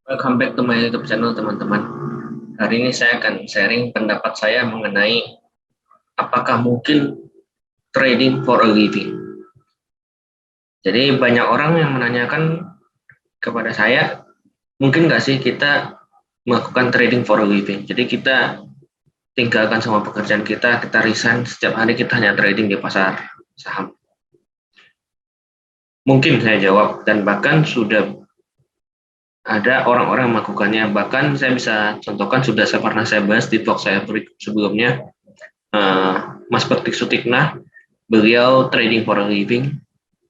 Welcome back to my YouTube channel, teman-teman. Hari ini saya akan sharing pendapat saya mengenai apakah mungkin trading for a living. Jadi banyak orang yang menanyakan kepada saya, mungkin nggak sih kita melakukan trading for a living? Jadi kita tinggalkan semua pekerjaan kita resign, setiap hari kita hanya trading di pasar saham. Mungkin saya jawab, dan bahkan sudah ada orang-orang yang melakukannya. Bahkan saya bisa contohkan, sudah pernah saya bahas di vlog saya sebelumnya, Mas Bektik Sutikna, beliau trading for a living,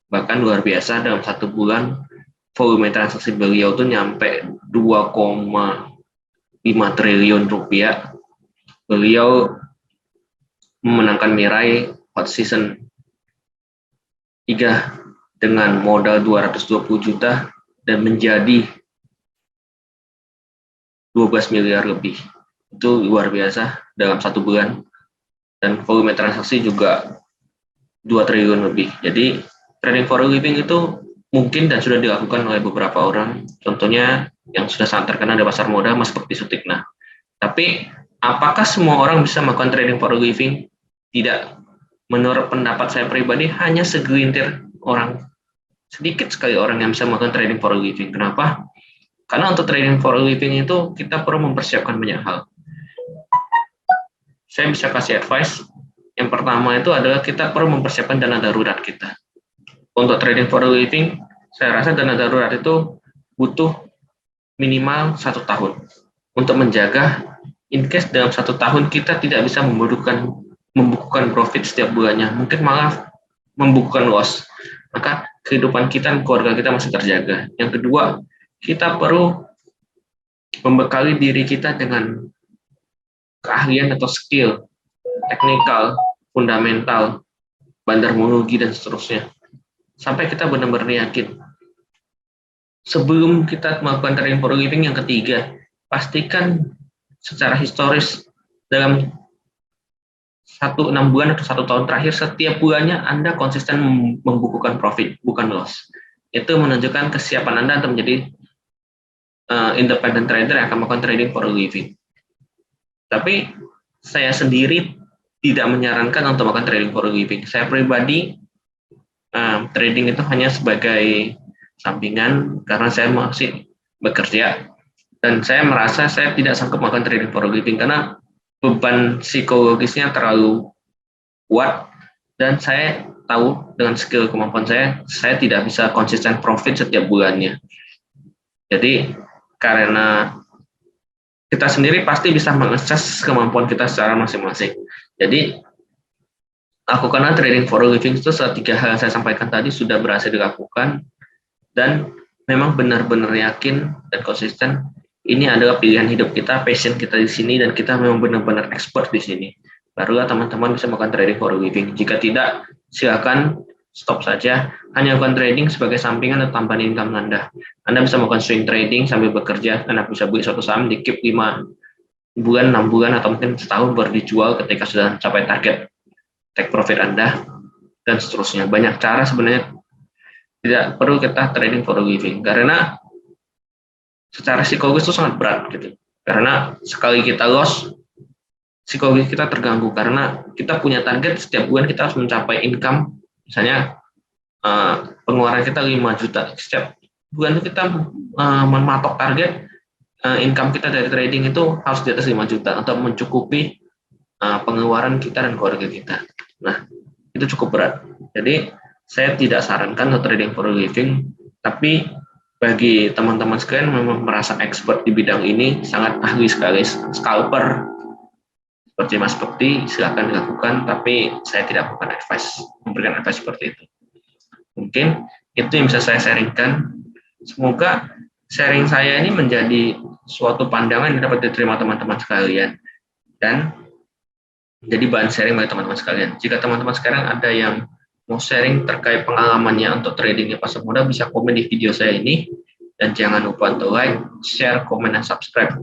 bahkan luar biasa dalam 1 bulan volume transaksi beliau tuh nyampe 2,5 triliun rupiah. Beliau memenangkan Mirai Hot Season 3 dengan modal 220 juta dan menjadi 12 miliar lebih. Itu luar biasa dalam 1 bulan. Dan volume transaksi juga 2 triliun lebih. Jadi trading for a living itu mungkin dan sudah dilakukan oleh beberapa orang. Contohnya yang sudah sangat terkenal di pasar modal, Mas Bekti Sutikna. Tapi apakah semua orang bisa melakukan trading for a living? Tidak. Menurut pendapat saya pribadi, hanya segelintir orang, sedikit sekali orang yang bisa melakukan trading for a living. Kenapa? Karena untuk trading for a living itu kita perlu mempersiapkan banyak hal. Saya bisa kasih advice. Yang pertama itu adalah kita perlu mempersiapkan dana darurat kita. Untuk trading for a living, saya rasa dana darurat itu butuh minimal 1 tahun untuk menjaga in case dalam 1 tahun kita tidak bisa membukukan profit setiap bulannya, mungkin malah membukukan loss, maka kehidupan kita dan keluarga kita masih terjaga. Yang kedua, kita perlu membekali diri kita dengan keahlian atau skill, teknikal, fundamental, bandarmologi, dan seterusnya. Sampai kita benar-benar yakin. Sebelum kita melakukan trading for a living, yang ketiga, pastikan secara historis dalam 6 bulan atau 1 tahun terakhir, setiap bulannya Anda konsisten membukukan profit, bukan loss. Itu menunjukkan kesiapan Anda untuk menjadi independent trader yang akan melakukan trading for a living. Tapi saya sendiri tidak menyarankan untuk melakukan trading for a living. Saya pribadi trading itu hanya sebagai sampingan karena saya masih bekerja, dan saya merasa saya tidak sanggup melakukan trading for a living karena beban psikologisnya terlalu kuat, dan saya tahu dengan skill kemampuan saya tidak bisa konsisten profit setiap bulannya. Jadi karena kita sendiri pasti bisa mengakses kemampuan kita secara masing-masing. Jadi lakukanlah trading for a living itu, 3 hal yang saya sampaikan tadi sudah berhasil dilakukan, dan memang benar-benar yakin dan konsisten ini adalah pilihan hidup kita, passion kita di sini, dan kita memang benar-benar expert di sini. Barulah teman-teman bisa melakukan trading for a living. Jika tidak, silakan stop saja. Hanya melakukan trading sebagai sampingan atau tambahan income Anda. Anda bisa melakukan swing trading sambil bekerja. Anda bisa beli suatu saham di keep 5 bulan, 6 bulan, atau mungkin setahun baru dijual ketika sudah mencapai target take profit Anda, dan seterusnya. Banyak cara sebenarnya. Tidak perlu kita trading for a living, karena secara psikologis itu sangat berat gitu. Karena sekali kita loss, psikologi kita terganggu karena kita punya target setiap bulan kita harus mencapai income, misalnya pengeluaran kita 5 juta setiap bulan, itu kita mematok target income kita dari trading itu harus di atas 5 juta untuk mencukupi pengeluaran kita dan keluarga kita. Nah, itu cukup berat. Jadi saya tidak sarankan untuk trading for a living, tapi bagi teman-teman sekalian memang merasa expert di bidang ini, sangat ahli sekali, scalper seperti Mas Bekti, silakan dilakukan, tapi saya tidak memberikan advice seperti itu. Mungkin itu yang bisa saya sharingkan. Semoga sharing saya ini menjadi suatu pandangan yang dapat diterima teman-teman sekalian, dan jadi bahan sharing bagi teman-teman sekalian. Jika teman-teman sekarang ada yang mau sharing terkait pengalamannya untuk trading di pasar modal, bisa komen di video saya ini, dan jangan lupa untuk like, share, komen, dan subscribe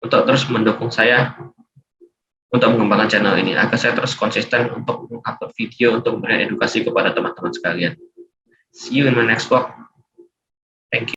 untuk terus mendukung saya untuk mengembangkan channel ini agar saya terus konsisten untuk mengupload video untuk memberikan edukasi kepada teman-teman sekalian. See you in my next vlog. Thank you.